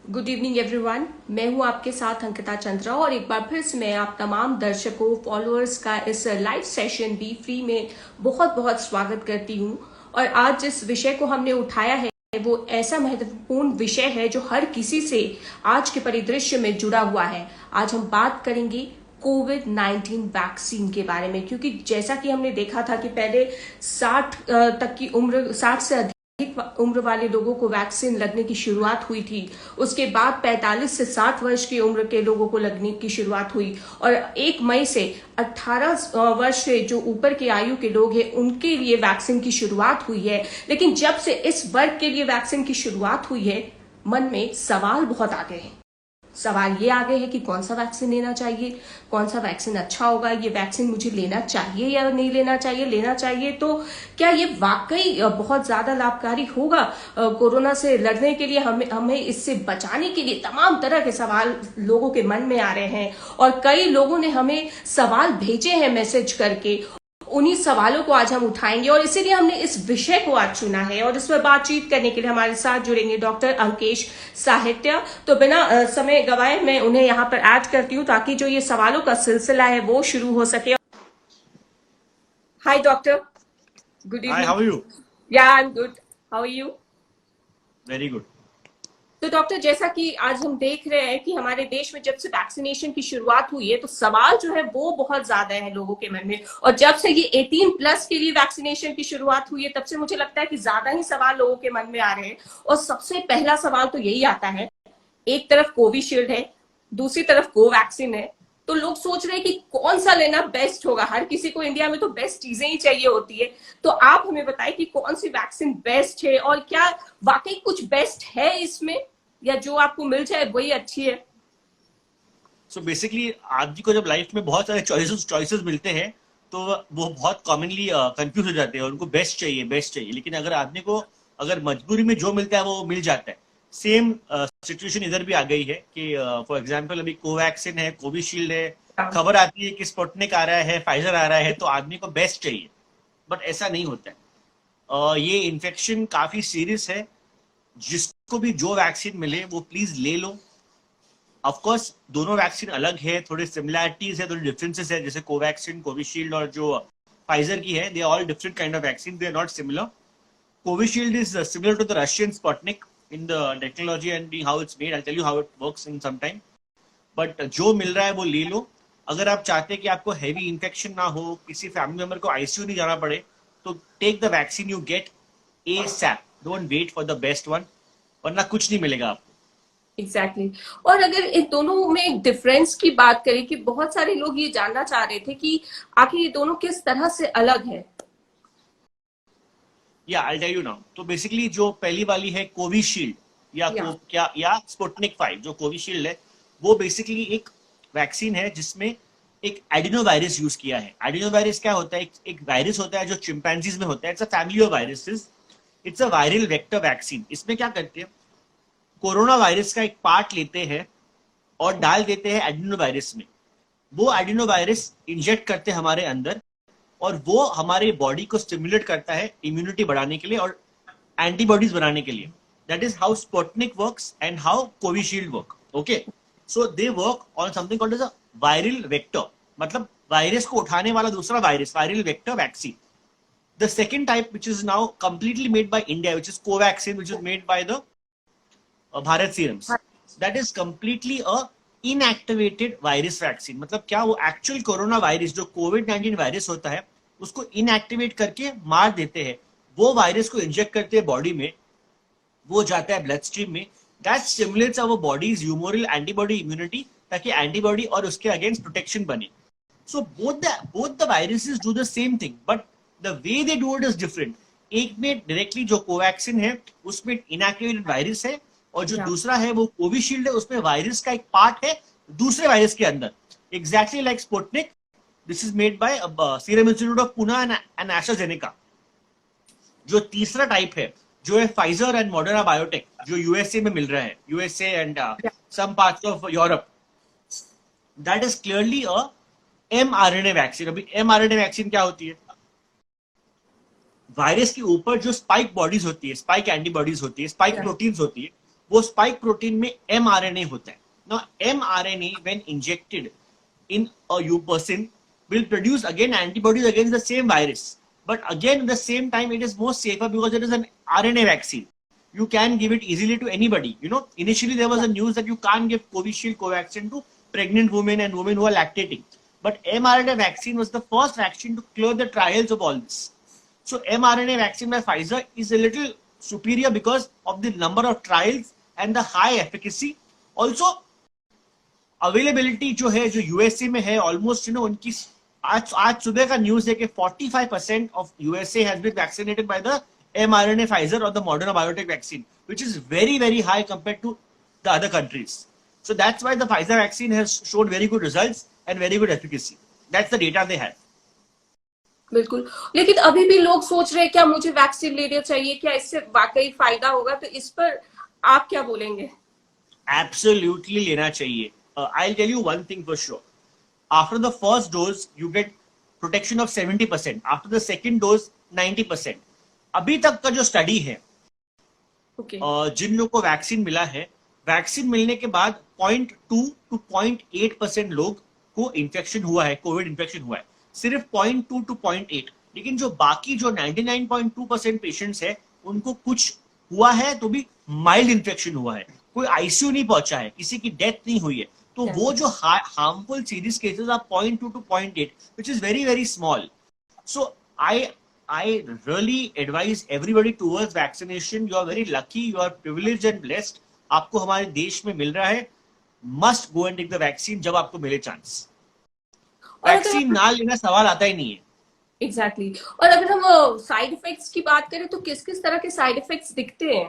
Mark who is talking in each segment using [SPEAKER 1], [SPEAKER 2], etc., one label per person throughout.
[SPEAKER 1] Good evening everyone. मैं हूं आपके साथ अंकिता चंद्रा और एक बार फिर से मैं आप तमाम दर्शकों फॉलोअर्स का इस लाइव सेशन बी फ्री में बहुत बहुत स्वागत करती हूं। और आज जिस विषय को हमने उठाया है वो ऐसा महत्वपूर्ण विषय है जो हर किसी से आज के परिदृश्य में जुड़ा हुआ है। आज हम बात करेंगे कोविड-19 वैक्सीन के बारे में, क्योंकि जैसा कि हमने देखा था कि पहले 60 तक की उम्र 60 से अधिक उम्र वाले लोगों को वैक्सीन लगने की शुरुआत हुई थी। उसके बाद 45 से 60 वर्ष की उम्र के लोगों को लगने की शुरुआत हुई और 1 मई से 18 वर्ष से जो ऊपर के आयु के लोग हैं उनके लिए वैक्सीन की शुरुआत हुई है। लेकिन जब से इस वर्ग के लिए वैक्सीन की शुरुआत हुई है, मन में सवाल बहुत आ गए हैं। सवाल ये आ गए हैं कि कौन सा वैक्सीन लेना चाहिए, कौन सा वैक्सीन अच्छा होगा, ये वैक्सीन मुझे लेना चाहिए या नहीं लेना चाहिए, लेना चाहिए तो क्या ये वाकई बहुत ज्यादा लाभकारी होगा कोरोना से लड़ने के लिए, हमें इससे बचाने के लिए। तमाम तरह के सवाल लोगों के मन में आ रहे हैं और कई लोगों ने हमें सवाल भेजे हैं मैसेज करके। उन्हीं सवालों को आज हम उठाएंगे और इसीलिए हमने इस विषय को आज चुना है। और इस पर बातचीत करने के लिए हमारे साथ जुड़ेंगे डॉक्टर अंकेश साहित्य। तो बिना समय गवाए मैं उन्हें यहाँ पर ऐड करती हूँ ताकि जो ये सवालों का सिलसिला है वो शुरू हो सके। Hi doctor, good
[SPEAKER 2] Hi,
[SPEAKER 1] evening.
[SPEAKER 2] how are you?
[SPEAKER 1] या I am good, how are you?
[SPEAKER 2] Very good.
[SPEAKER 1] तो डॉक्टर, जैसा कि आज हम देख रहे हैं कि हमारे देश में जब से वैक्सीनेशन की शुरुआत हुई है तो सवाल जो है वो बहुत ज्यादा है लोगों के मन में। और जब से ये 18 प्लस के लिए वैक्सीनेशन की शुरुआत हुई है तब से मुझे लगता है कि ज्यादा ही सवाल लोगों के मन में आ रहे हैं। और सबसे पहला सवाल तो यही आता है, एक तरफ कोविशील्ड है, दूसरी तरफ कोवैक्सीन है, तो लोग सोच रहे हैं कि कौन सा लेना बेस्ट होगा। हर किसी को इंडिया में तो बेस्ट चीजें ही चाहिए होती है। तो आप हमें बताएं कि कौन सी वैक्सीन बेस्ट है और क्या वाकई कुछ बेस्ट है इसमें, या जो आपको मिल जाए वही अच्छी है।
[SPEAKER 2] So basically आदमी को जब लाइफ में बहुत सारे चॉइसेस मिलते हैं तो वो बहुत कॉमनली कंफ्यूज हो जाते हैं और उनको बेस्ट चाहिए। लेकिन अगर आदमी को अगर मजबूरी में जो मिलता है वो मिल जाता है। सेम सिचुएशन इधर भी आ गई है कि फॉर एग्जांपल अभी कोवैक्सीन है, कोविशील्ड है, खबर आती है कि स्पुतनिक आ रहा है, फाइजर आ रहा है, तो आदमी को बेस्ट चाहिए। बट ऐसा नहीं होता है। ये इन्फेक्शन काफी सीरियस है। जिसको भी जो वैक्सीन मिले वो प्लीज ले लो। ऑफ कोर्स दोनों वैक्सीन अलग है, थोड़े सिमिलैरिटीज है, थोड़े डिफरेंसेस है। जैसे कोवैक्सीन, कोविशील्ड और जो फाइजर की है, they are all different kind of vaccine, they are not similar. Covishield is similar to the Russian Sputnik in the technology and how it's made. I tell you how it works in some time. But जो मिल रहा है वो ले लो। अगर आप चाहते हैं कि आपको हैवी इन्फेक्शन ना हो, किसी फैमिली मेंबर को आईसीयू नहीं जाना पड़े, तो take the vaccine you get ASAP. Don't wait for the best one, वरना कुछ नहीं मिलेगा आपको।
[SPEAKER 1] Exactly exactly. और अगर इन दोनों में एक डिफरेंस की बात करें कि बहुत सारे लोग ये जानना चाह रहे थे कि आखिर ये दोनों किस तरह से अलग है।
[SPEAKER 2] या आई टेल यू नाउ। तो बेसिकली जो पहली वाली है कोविशील्ड या स्पुतनिक 5, जो कोविशील्ड है वो बेसिकली एक वैक्सीन है जिसमें एक एडिनो वायरस यूज किया है। एडिनो वायरस क्या होता है? एक वायरस होता है जो चिंपैंजीज में होता है। It's a family of viruses. It's a viral vector vaccine. इसमें क्या करते हैं, कोरोना वायरस का एक पार्ट लेते हैं और डाल देते हैं एडिनो वायरस में। वो एडिनो वायरस इंजेक्ट करते हैं हमारे अंदर और वो हमारे बॉडी को स्टिमुलेट करता है इम्यूनिटी बढ़ाने के लिए और एंटीबॉडीज बनाने के लिए। That is how Sputnik works and how Covishield work. Okay, so they work on something called as a viral vector, मतलब वायरस को उठाने वाला दूसरा virus, viral vector vaccine. The second type, which is now completely made by India, which is Covaxin, which is made by the Bharat Serums. That is completely a inactivated virus vaccine. मतलब क्या, वो actual corona virus जो कोविड-19 virus होता है उसको inactivate करके मार देते हैं। वो वायरस को इंजेक्ट करते हैं बॉडी में, वो जाता है ब्लड स्ट्रीम में। That stimulates our bodies humoral antibody immunity, ताकि एंटीबॉडी और उसके अगेंस्ट प्रोटेक्शन बने। So both the viruses do the same thing, but the way they do it is different. एक में डायरेक्टली जो कोवैक्सीन है उसमें इनएक्टिवेटेड वायरस है और जो दूसरा है वो कोविशील्ड है, उसमें वायरस का एक पार्ट है दूसरे वायरस के अंदर। Exactly like Sputnik, this is made by Serum Institute of Pune and AstraZeneca. जो तीसरा टाइप है जो है फाइजर एंड मॉडर्ना बायोटेक, जो यूएसए में मिल रहा है, USA and some parts of Europe. That is clearly a mRNA vaccine. अभी mRNA वैक्सीन क्या होती है? वायरस के ऊपर जो स्पाइक बॉडीज होती है, स्पाइक एंटीबॉडीज होती है, स्पाइक प्रोटीन्स होती है, वो स्पाइक प्रोटीन में mRNA होता है. Now mRNA when injected in a person will produce again antibodies against the same virus. But again, at the same time, it is more safer because it is an RNA vaccine. You can give it easily to anybody. You know, initially there was a news that you can't give Covishield, Covaxin to pregnant women and women who are lactating. But mRNA vaccine was the first vaccine to clear the trials of all this. So mRNA vaccine by Pfizer is a little superior because of the number of trials and the high efficacy. Also, availability जो है जो USA में है almost उनकी आज सुबह का news है कि 45% of USA has been vaccinated by the mRNA Pfizer or the Moderna biotech vaccine, which is very, very high compared to the other countries. So that's why the Pfizer vaccine has showed very good results and very good efficacy. That's the data they have.
[SPEAKER 1] बिल्कुल, लेकिन अभी भी लोग सोच रहे हैं क्या मुझे वैक्सीन लेना चाहिए, क्या इससे वाकई फायदा होगा, तो इस पर आप क्या बोलेंगे?
[SPEAKER 2] Absolutely लेना चाहिए. I'll tell you one thing for sure. After the first dose, you get protection of 70%. After the second dose, 90%. अभी तक का जो स्टडी है, जिन लोगों को वैक्सीन मिला है, वैक्सीन मिलने के बाद 0.2 to 0.8% लोग को इन्फेक्शन हुआ है, कोविड इन्फेक्शन हुआ है, सिर्फ 0.2 to 0.8. लेकिन जो बाकी जो 99.2% पेशेंट्स है, उनको कुछ हुआ है तो भी माइल्ड इन्फेक्शन हुआ है, कोई आईसीयू नहीं पहुंचा है, किसी की डेथ नहीं हुई है. तो वो जो harmful serious cases are 0.2 to 0.8, which is very, very small. So I really advise everybody towards vaccination. You are very lucky, you are privileged and blessed. आपको हमारे देश में मिल रहा है. Must go and take the vaccine जब आपको मिले चांस. वैक्सीन ना लेना सवाल आता ही नहीं है.
[SPEAKER 1] Exactly. और अगर हम साइड इफेक्ट्स की बात करें तो किस किस तरह के साइड इफेक्ट्स दिखते हैं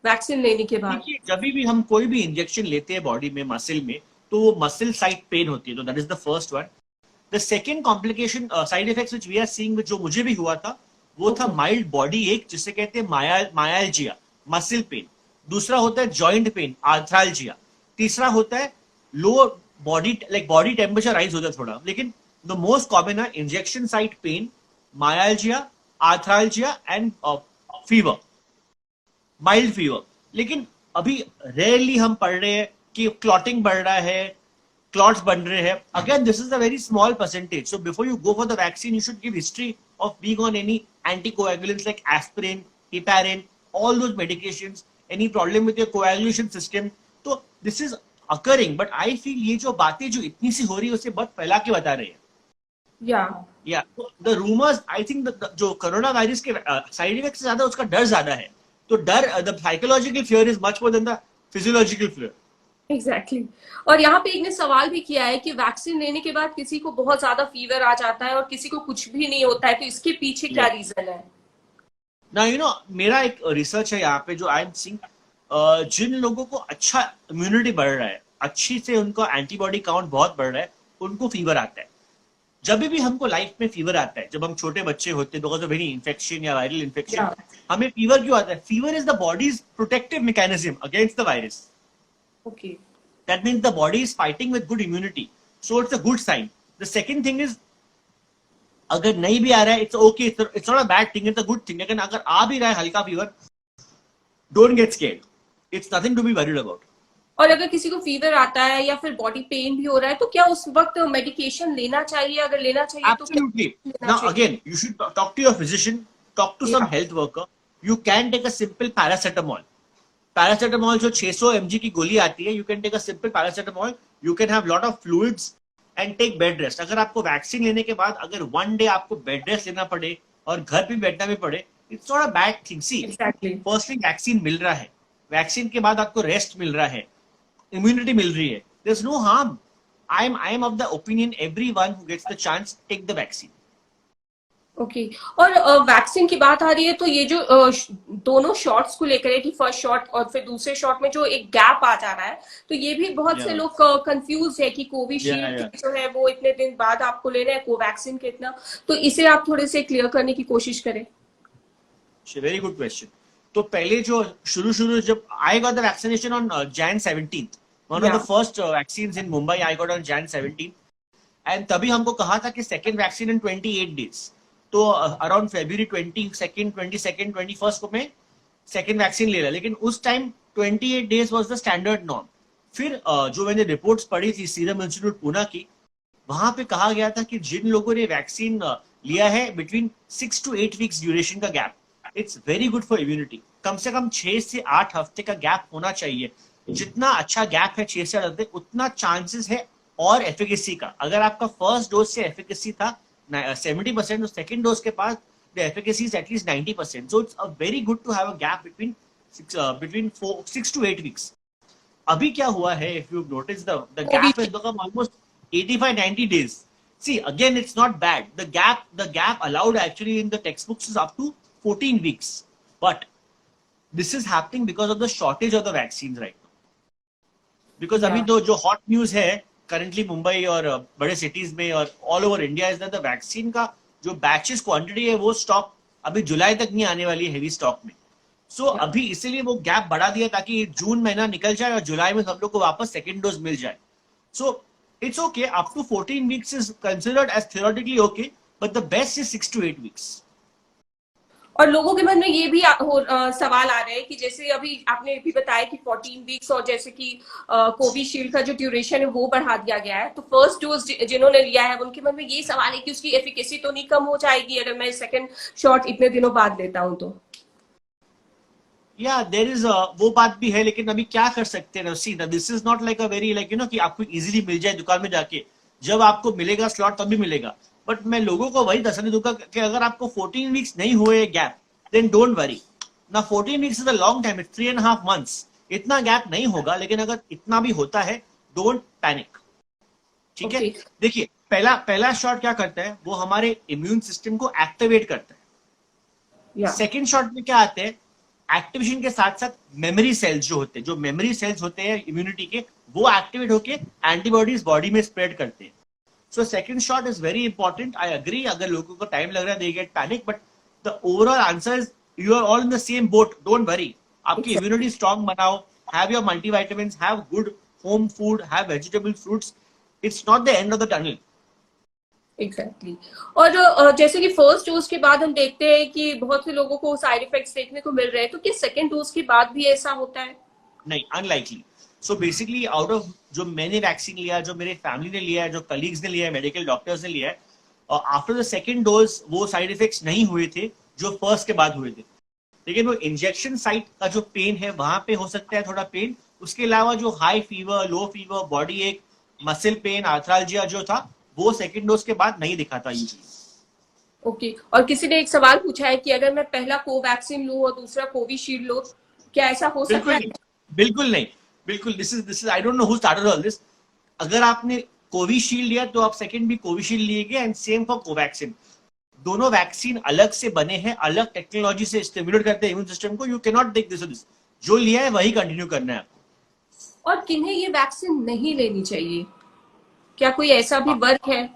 [SPEAKER 1] वैक्सीन लेने के बाद?
[SPEAKER 2] देखिए, जब भी हम कोई भी इंजेक्शन लेते हैं बॉडी में, मसल में, तो वो मसल साइट पेन होती है. तो that is the first one. The second complication side effects which we are seeing, जो मुझे भी हुआ था, वो था माइल्ड बॉडी एक, जिसे कहते हैं मायालजिया, मसल पेन. दूसरा होता है जॉइंट पेन, आर्थ्रालजिया. तीसरा होता है low body body temperature rise होता है थोड़ा. लेकिन द मोस्ट कॉमन है injection site pain, myalgia, arthralgia and fever, mild fever. लेकिन अभी रेयरली हम पढ़ रहे हैं कि क्लॉटिंग बढ़ रहा है, क्लॉट्स बन रहे हैं. Again this is a very small percentage. So before you go for the vaccine, you should give history of being on any anticoagulants like aspirin, heparin, all those medications, any problem with your coagulation system. तो this is occurring, but I feel ये जो बातें जो इतनी सी हो रही है उसे बहुत फैला के बता रहे हैं. Yeah. The rumors, I think जो कोरोना वायरस के साइड इफेक्ट से ज्यादा उसका डर ज्यादा है. तो डर, the psychological fear is much more than the physiological fear.
[SPEAKER 1] Exactly. और यहाँ पे एक ने सवाल भी किया है कि वैक्सीन लेने के बाद किसी को बहुत ज्यादा फीवर आ जाता है और किसी को कुछ भी नहीं होता है, तो इसके पीछे क्या रीजन है?
[SPEAKER 2] ना मेरा एक रिसर्च है यहाँ पे जो आई एम सीइंग, जिन लोगों को अच्छा इम्यूनिटी बढ़ रहा है, अच्छी से उनका एंटीबॉडी काउंट बहुत बढ़ रहा है, उनको फीवर आता है. जब भी हमको लाइफ में फीवर आता है, जब हम छोटे बच्चे होते हैं, बिकॉज ऑफ एनी इन्फेक्शन या वायरल इन्फेक्शन, हमें फीवर क्यों आता है? Fever is the bodies protective mechanism against the virus.
[SPEAKER 1] Okay.
[SPEAKER 2] That means the body is fighting with good immunity. So it's a good sign. The second thing is, अगर नहीं भी आ रहा है, it's okay. It's not a bad thing. It's a good thing. लेकिन अगर आ भी रहा है हल्का fever, don't get scared. It's nothing to be worried about.
[SPEAKER 1] और अगर किसी को फीवर आता है या फिर बॉडी पेन भी हो रहा है, तो क्या उस वक्त मेडिकेशन लेना चाहिए? अगर लेना चाहिए
[SPEAKER 2] Absolutely. तो Now again, you should talk to your physician, talk to some health worker. You can take a simple paracetamol. Paracetamol जो 600 mg की गोली आती है, you can take a simple paracetamol. You can have lot of fluids and take bed rest. अगर आपको vaccine लेने के बाद अगर वन डे आपको बेड रेस्ट लेना पड़े और घर पे बैठना भी पड़े, it's not a bad thing. See, firstly vaccine मिल रहा है, वैक्सीन के बाद आपको रेस्ट मिल रहा है, इम्यूनिटी मिल रही है, there is no harm. I am of the opinion everyone who gets the chance take the vaccine.
[SPEAKER 1] Okay. और वैक्सीन की बात आ रही है तो ये जो दोनों शॉट्स को लेकर है कि फर्स्ट शॉट और फिर दूसरे शॉट में जो एक गैप आ जा रहा है, तो ये भी बहुत से लोग कंफ्यूज है कि कोविशील्ड जो है वो इतने दिन बाद आपको लेना है, कोवैक्सीन के इतना. तो इसे आप थोड़े से क्लियर करने की कोशिश करें.
[SPEAKER 2] Very good question. तो पहले जो शुरू जब I got the vaccination on Jan 17th, one of the first vaccines in Mumbai I got on Jan 17th, and तभी हमको कहा था कि सेकेंड वैक्सीन इन 28 days. तो अराउंड February 22nd, 21st को मैं सेकेंड वैक्सीन ले रहा. लेकिन उस time 28 days was the standard norm. फिर जो मैंने रिपोर्ट्स पढ़ी थी सीरम इंस्टीट्यूट पुणे की, वहां पे कहा गया था कि जिन लोगों ने वैक्सीन लिया है बिटवीन 6 to 8 वीक्स ड्यूरेशन का गैप, it's very good for immunity. कम से कम 6 से 8 हफ्ते का गैप होना चाहिए. जितना अच्छा गैप है 6 से 8 हफ्ते, उतना चांसेस है और एफिकेसी का. अगर आपका फर्स्ट डोज से एफिकेसी था 70%, तो सेकेंड डोज के बाद the efficacy is at least 90%. So it's a very good to have a gap between 6 to 8 weeks. अभी क्या हुआ है, if you've noticed, the gap has become almost 85-90 days. See, again, it's not bad. The gap allowed actually in the textbooks is up to 14 weeks. But this is happening because of the shortage of the vaccines right now. Because अभी तो जो hot news है currently Mumbai और बड़े cities में और all over India is that the vaccine का जो बैचेस क्वांटिटी है वो स्टॉक अभी जुलाई तक नहीं आने वाली है हेवी स्टॉक में. सो अभी इसीलिए वो गैप बढ़ा दिया ताकि जून महीना निकल जाए और जुलाई में सब लोग को वापस सेकेंड डोज मिल जाए. So it's okay, up to 14 weeks is considered as theoretically okay, but the best is 6 to 8 weeks.
[SPEAKER 1] और लोगों के मन में ये भी सवाल आ रहे हैं कि जैसे अभी आपने भी बताया कि 14 वीक्स और जैसे कि कोविशील्ड का जो ड्यूरेशन है वो बढ़ा दिया गया है, तो फर्स्ट डोज जिन्होंने लिया है उनके मन में ये सवाल है कि उसकी एफिकेसी तो नहीं कम हो जाएगी अगर मैं सेकंड शॉट इतने दिनों बाद लेता हूं तो.
[SPEAKER 2] या देयर इज वो बात भी है, लेकिन अभी क्या कर सकते हैं. See this is not like a very like कि आपको इजीली मिल जाए दुकान में जाके. जब आपको मिलेगा स्लॉट तभी मिलेगा. बट मैं लोगों को वही दर्शाने दूंगा कि अगर आपको 14 वीक्स नहीं हुए गैप, देन डोंट वरी. ना 14 weeks is a long time, it's 3.5 months. इतना गैप नहीं होगा, लेकिन अगर इतना भी होता है डोंट पैनिक. ठीक है. देखिए, पहला शॉट क्या करता है, वो हमारे इम्यून सिस्टम को एक्टिवेट करता है. सेकेंड शॉट में क्या आते हैं, एक्टिवेशन के साथ साथ मेमोरी सेल्स जो मेमोरी सेल्स होते हैं इम्यूनिटी के, वो एक्टिवेट होके एंटीबॉडीज बॉडी में स्प्रेड करते हैं. So second shot is very important. I agree, अगर लोगों को टाइम लग रहा है they get panic, but the overall answer is you are all in the same boat. Don't worry. आपकी इम्यूनिटी स्ट्रांग बनाओ, have your multivitamins, have good home food, have vegetable fruits. It's not the end of the tunnel.
[SPEAKER 1] Exactly. और जैसे कि first dose के बाद हम देखते हैं कि बहुत से लोगों को साइड इफेक्ट्स देखने को मिल रहे हैं, तो क्या सेकंड डोज के बाद भी ऐसा होता है?
[SPEAKER 2] नहीं, unlikely. So basically out of जो मैंने वैक्सीन लिया, जो मेरे फैमिली ने लिया है, जो कलीग्स ने लिया है, मेडिकल डॉक्टर्स ने लिया है, और आफ्टर द सेकंड डोज वो साइड इफेक्ट्स नहीं हुए थे जो फर्स्ट के बाद हुए थे. लेकिन वो इंजेक्शन साइट का जो पेन है वहां पे हो सकता है थोड़ा पेन. उसके अलावा जो हाई फीवर, लो फीवर, बॉडी एक, मसल पेन, आर्थरालजिया जो था, वो सेकंड डोज के बाद नहीं दिखा था यूजुअली.
[SPEAKER 1] ओके. और किसी ने एक सवाल पूछा है कि अगर मैं पहला कोवैक्सीन लूं और दूसरा कोविशील्ड लूं, क्या ऐसा हो सकता है?
[SPEAKER 2] बिल्कुल नहीं. बिल्कुल. This is I don't know who started all this. अगर आपने कोविशील्ड लिया तो आप सेकंड भी कोविशील्ड लिएंगे, एंड सेम फॉर कोवैक्सीन. दोनों वैक्सीन अलग से बने हैं, अलग टेक्नोलॉजी से स्टिमुलेट करते हैं इम्यून सिस्टम को. You can not take this. जो लिया है वही कंटिन्यू करना है आपको.
[SPEAKER 1] और किन्हें ये वैक्सीन नहीं लेनी चाहिए, क्या कोई ऐसा भी वर्ग है?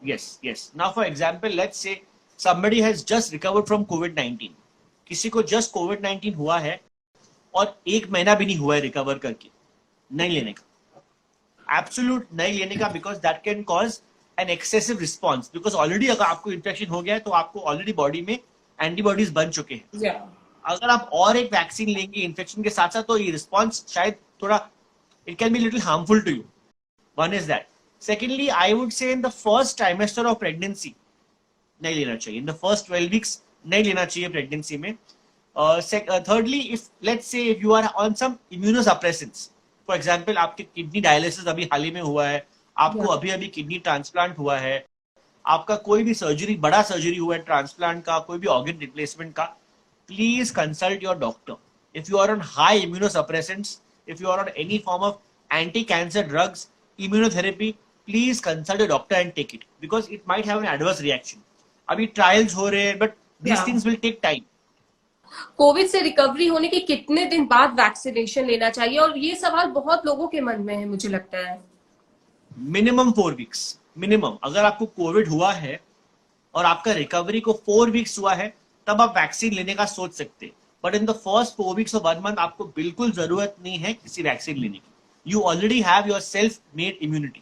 [SPEAKER 2] Yes. Now, for example, let's say somebody has just recovered from COVID-19. किसी को just COVID-19 हुआ है और 1 महीना भी नहीं हुआ है रिकवर करके, नहीं लेने का. एब्सोल्यूट नहीं लेने का, because that can cause an excessive response. Because already अगर आपको इन्फेक्शन हो गया है तो आपको ऑलरेडी बॉडी में एंटीबॉडीज बन चुके हैं. अगर आप और एक वैक्सीन लेंगे इन्फेक्शन के साथ साथ, तो ये रिस्पॉन्स शायद थोड़ा, it can be little harmful to you. One is that. Secondly, I would say in the first trimester of pregnancy, नहीं लेना चाहिए. In the first 12 weeks, नहीं लेना चाहिए pregnancy में. Thirdly, if let's say if you are on some immunosuppressants, for example, आपके kidney dialysis अभी हाल ही में हुआ है, आपको अभी किडनी ट्रांसप्लांट हुआ है, आपका कोई भी सर्जरी, बड़ा सर्जरी हुआ है ट्रांसप्लांट का, कोई भी ऑर्गन रिप्लेसमेंट का, please consult your doctor. If you are on high immunosuppressants, if you are on any form of anti-cancer drugs, immunotherapy, please consult a doctor and take it, because it might have an adverse reaction. अभी trials हो रहे हैं, but these things will take time.
[SPEAKER 1] Covid से recovery होने के कितने दिन बाद वैक्सीनेशन लेना चाहिए? और ये सवाल बहुत लोगों के मन में है, मुझे लगता है.
[SPEAKER 2] Minimum 4 weeks. मिनिमम. अगर आपको कोविड हुआ है और आपका रिकवरी को 4 वीक्स हुआ है, तब आप वैक्सीन लेने का सोच सकते हैं. But in the first 4 weeks और 1 month आपको बिल्कुल जरूरत नहीं है किसी वैक्सीन लेने की. You already have your self-made immunity.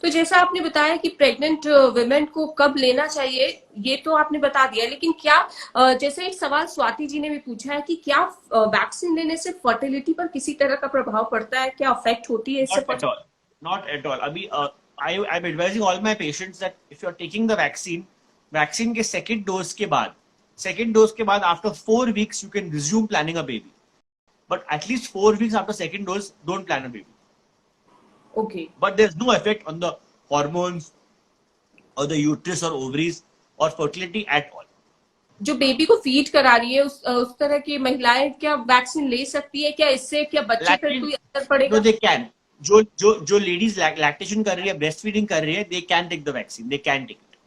[SPEAKER 1] तो जैसा आपने बताया कि प्रेग्नेंट वुमेन को कब लेना चाहिए, ये तो आपने बता दिया, लेकिन क्या जैसे एक सवाल स्वाति जी ने भी पूछा है कि क्या वैक्सीन लेने से फर्टिलिटी पर किसी तरह का प्रभाव पड़ता है, क्या अफेक्ट होती है इससे
[SPEAKER 2] Not at all. Not at all. अभी I'm advising all my patients that if you're taking the vaccine के second dose के बाद after 4 weeks you can resume planning a baby. But at least 4 weeks after second dose, don't plan a baby.
[SPEAKER 1] Okay.
[SPEAKER 2] But there's no effect on the hormones or the uterus or ovaries or fertility at all.
[SPEAKER 1] जो baby को feed करा रही है उस तरह की महिलाएं क्या वैक्सीन ले सकती है, क्या इससे क्या बच्चे पर कोई असर
[SPEAKER 2] No,
[SPEAKER 1] पड़ेगा?
[SPEAKER 2] they can. जो लेडीज लैक्टेशन कर रही है, ब्रेस्ट फीडिंग कर रही है, they can take the vaccine, they can take it.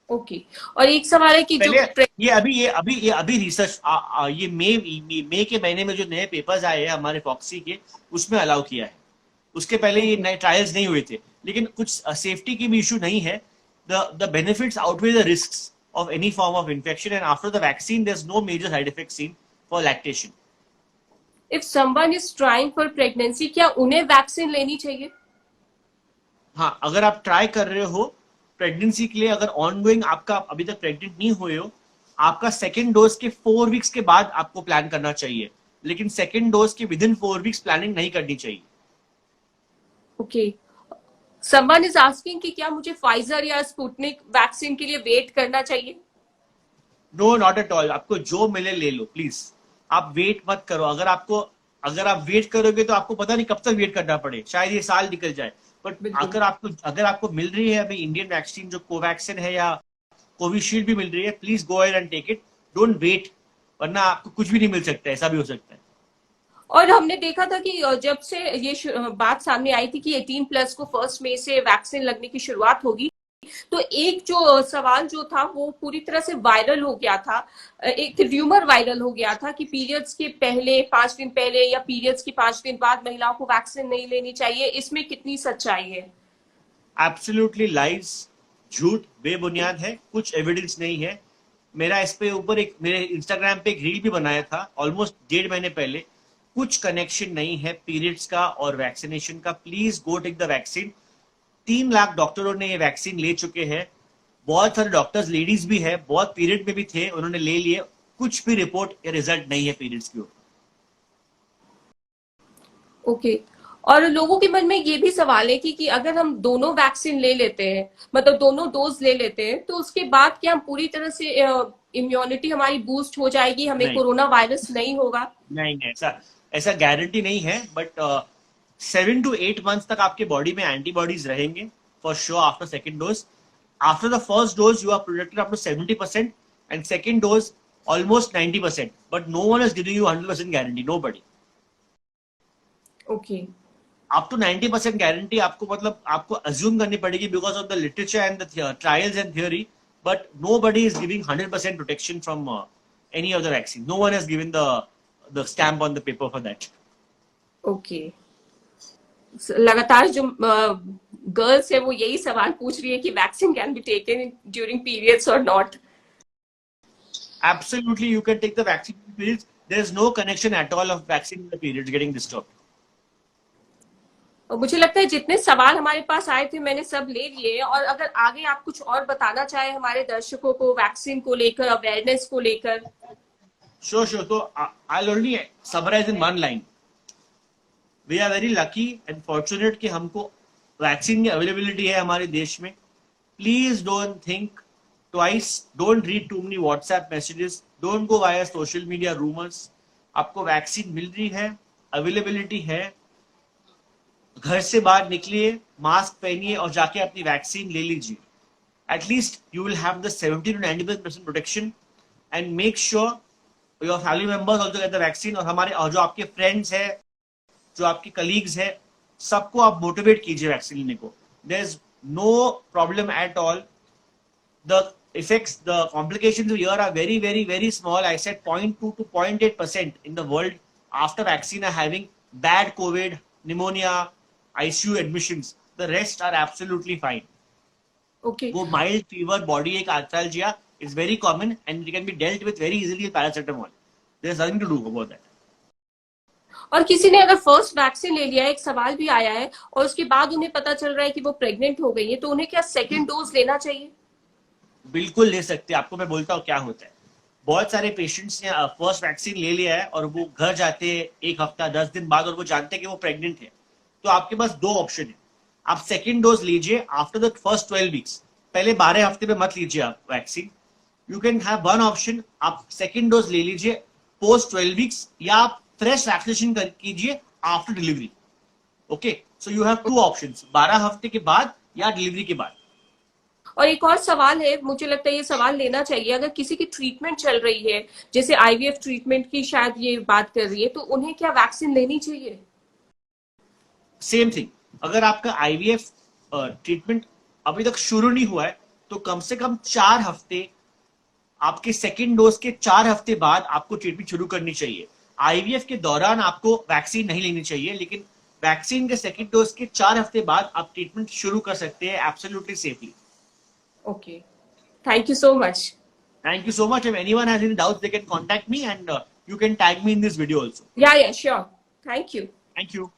[SPEAKER 1] Okay. और एक सवाल है कि जो
[SPEAKER 2] ये अभी रिसर्च ये मई के महीने में जो नए पेपर्स आए हैं हमारे फॉक्सी के, उसमें अलाउ किया है. उसके पहले ये नए ट्रायल्स नहीं हुए थे, लेकिन कुछ सेफ्टी की भी इशू नहीं है. The benefits outweigh the risks of any form of infection, and after the vaccine there's no major side effects seen for lactation.
[SPEAKER 1] If someone is trying for pregnancy, क्या उन्हें वैक्सीन लेनी चाहिए?
[SPEAKER 2] हाँ, अगर आप ट्राई कर रहे हो प्रेगनेंसी के लिए, अगर ऑनगोइंग आपका अभी तक प्रेग्नेंट नहीं हुए हो, आपका सेकेंड डोज के 4 वीक्स के बाद आपको प्लान करना चाहिए, लेकिन सेकेंड डोज के विद इन 4 वीक्स प्लानिंग नहीं करनी चाहिए.
[SPEAKER 1] ओके. समवन इज आस्किंग कि क्या मुझे फाइजर या स्पुतनिक वैक्सीन के लिए वेट करना चाहिए?
[SPEAKER 2] No, not at all. आपको जो मिले ले लो प्लीज. आप वेट मत करो. अगर आप वेट करोगे तो आपको पता नहीं कब तक वेट करना पड़े, शायद ये साल निकल जाए. बट अगर आपको मिल रही है अभी इंडियन वैक्सीन जो कोवैक्सिन है या कोविशील्ड भी मिल रही है, please go ahead and take it. Don't wait, वरना आपको कुछ भी नहीं मिल सकता है, ऐसा भी हो सकता है.
[SPEAKER 1] और हमने देखा था कि जब से ये बात सामने आई थी कि 18+ को 1 मई से वैक्सीन लगने की शुरुआत होगी, तो एक जो सवाल जो था वो पूरी तरह से वायरल हो गया था, एक र्यूमर वायरल हो गया था कि पीरियड्स के पहले 5 दिन पहले या पीरियड्स के 5 दिन बाद महिलाओं को वैक्सीन नहीं लेनी चाहिए. इसमें कितनी सच्चाई है?
[SPEAKER 2] एब्सोल्युटली लाइज, झूठ, बेबुनियाद है, कुछ एविडेंस नहीं है. मेरा इस पे ऊपर मेरे इंस्टाग्राम पे एक रील भी बनाया था ऑलमोस्ट 1.5 महीने पहले. कुछ कनेक्शन नहीं है पीरियड्स का और वैक्सीनेशन का. Please go take the vaccine. 3 lakh डॉक्टरों ने ये वैक्सीन ले चुके हैं. बहुत सारे डॉक्टर्स लेडीज भी है, बहुत पीरियड में भी थे, उन्होंने ले लिए. कुछ भी रिपोर्ट या रिजल्ट नहीं है पीरियड्स के ऊपर.
[SPEAKER 1] ओके. और लोगों के मन में ये भी सवाल है कि अगर हम दोनों वैक्सीन ले लेते हैं, मतलब दोनों डोज ले लेते हैं, तो उसके बाद क्या हम पूरी तरह से इम्यूनिटी हमारी बूस्ट हो जाएगी, हमें कोरोना वायरस नहीं होगा?
[SPEAKER 2] नहीं, ऐसा गारंटी नहीं है. बट 7 to 8 months तक आपके बॉडी में एंटीबॉडीज रहेंगे for sure after second dose. After the first dose you are protected up to 70% and second dose almost 90%. But no one is giving you 100% guarantee, nobody.
[SPEAKER 1] Okay.
[SPEAKER 2] Up to 90% guarantee आपको assume करनी पड़ेगी because of the literature and the trials and theory. But nobody is giving 100% protection from any of the vaccine. No one has given the stamp on the paper for that.
[SPEAKER 1] Okay. लगातार जो girls है वो यही सवाल पूछ रही है कि vaccine can be taken during periods और not.
[SPEAKER 2] Absolutely, you can take the vaccine in periods. There is no connection at all of vaccine in the periods getting disturbed.
[SPEAKER 1] मुझे लगता है जितने सवाल हमारे पास आए थे मैंने सब ले लिए. और अगर आगे आप कुछ और बताना चाहे हमारे दर्शकों को वैक्सीन को लेकर, अवेयरनेस को लेकर.
[SPEAKER 2] Sure. So I'll only summarize in one line. We are very lucky and fortunate कि हमको वैक्सीन की अवेलेबिलिटी है हमारे देश में. Please don't think twice. Don't read too many WhatsApp messages. Don't go via social media rumors. आपको vaccine मिल रही है, अवेलेबिलिटी है. घर से बाहर निकलिए, मास्क पहनिए और जाके अपनी वैक्सीन ले लीजिए. At least you will have the 70 to 90% protection and make sure your family members also get the vaccine. और हमारे और जो आपके फ्रेंड्स है, जो आपके कलीग्स है, सबको आप मोटिवेट कीजिए वैक्सीन लेने को. There is no problem at all. The effects, the complications here are very, very, very small. I said 0.2 to 0.8% in the world after vaccine are having bad COVID, pneumonia, ICU admissions. The rest are absolutely fine.
[SPEAKER 1] Okay.
[SPEAKER 2] वो mild fever, body ache, arthralgia is very common and it can be dealt with very easily with paracetamol. There's nothing to do about that.
[SPEAKER 1] और किसी ने अगर first vaccine ले लिया है, एक सवाल भी आया है, और उसके बाद उन्हें पता चल रहा है कि वो प्रेग्नेंट हो गई है, तो उन्हें क्या सेकेंड डोज लेना चाहिए?
[SPEAKER 2] बिल्कुल ले सकते हैं। आपको मैं बोलता हूँ क्या होता है। बहुत सारे पेशेंट्स ने फर्स्ट वैक्सीन ले लिया है और वो घर जाते हैं 1 हफ्ता 10 दिन बाद और वो जानते हैं कि वो प्रेग्नेंट है, तो आपके पास 2 ऑप्शन है। आप सेकेंड डोज लीजिए आफ्टर द फर्स्ट 12 वीक्स। पहले 12 हफ्ते में मत लीजिए आप vaccine. You can have one option, आप सेकेंड डोज ले लीजिए पोस्ट 12 वीक्स, या आप फ्रेश वैक्सीनेशन कीजिए after delivery. Okay, so you have 2 options, 12 हफ्ते के बाद या डिलीवरी के बाद।
[SPEAKER 1] और एक और सवाल है, मुझे लगता है ये सवाल लेना चाहिए, अगर किसी की ट्रीटमेंट चल रही है, जैसे आईवीएफ ट्रीटमेंट की शायद ये बात कर रही है, तो उन्हें क्या वैक्सीन लेनी चाहिए?
[SPEAKER 2] सेम थिंग, अगर आपका आईवीएफ ट्रीटमेंट अभी तक शुरू नहीं हुआ है तो कम से कम 4 हफ्ते, आपके सेकेंड डोज के 4 हफ्ते बाद आपको ट्रीटमेंट शुरू करनी चाहिए। आईवीएफ के दौरान आपको वैक्सीन नहीं लेनी चाहिए, लेकिन वैक्सीन के सेकेंड डोज के 4 हफ्ते बाद आप ट्रीटमेंट शुरू कर सकते हैं absolutely safely.
[SPEAKER 1] Okay. Thank you so much.
[SPEAKER 2] Thank you so much. If anyone has any doubts, they can contact me, and you can tag me in this video also.
[SPEAKER 1] Yeah, sure. Thank you.
[SPEAKER 2] Thank you.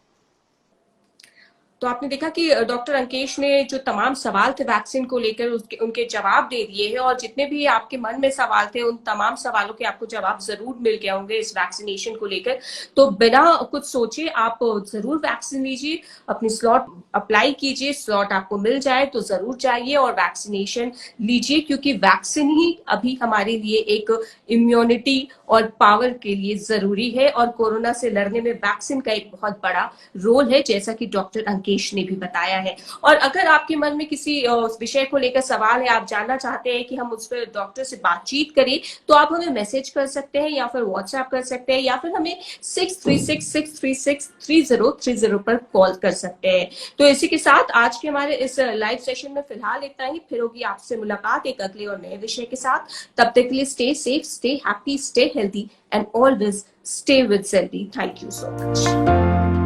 [SPEAKER 1] तो आपने देखा कि doctor Ankesh ने जो तमाम सवाल थे vaccine को लेकर उनके जवाब दे दिए हैं, और जितने भी आपके मन में सवाल थे उन तमाम सवालों के आपको जवाब जरूर मिल गए होंगे इस वैक्सीनेशन को लेकर। तो बिना कुछ सोचे आप जरूर वैक्सीन लीजिए, अपनी स्लॉट अप्लाई कीजिए, स्लॉट आपको मिल जाए तो जरूर जाइए और वैक्सीनेशन लीजिए, क्योंकि वैक्सीन ही अभी हमारे लिए एक इम्यूनिटी और पावर के लिए जरूरी है, और कोरोना से लड़ने में वैक्सीन का एक बहुत बड़ा रोल है, जैसा कि डॉक्टर अंकेश ने भी बताया है। और अगर आपके मन में किसी विषय को लेकर सवाल है, आप जानना चाहते हैं कि हम उस पर डॉक्टर से बातचीत करें, तो आप हमें मैसेज कर सकते हैं या फिर व्हाट्सएप कर सकते हैं, या फिर हमें 6366363030 पर कॉल कर सकते हैं। तो इसी के साथ आज के हमारे इस लाइव सेशन में फिलहाल इतना ही। फिर होगी आपसे मुलाकात एक अगले और नए विषय के साथ। तब तक के लिए stay safe, stay happy, stay healthy and always stay with selfie. Thank you so much.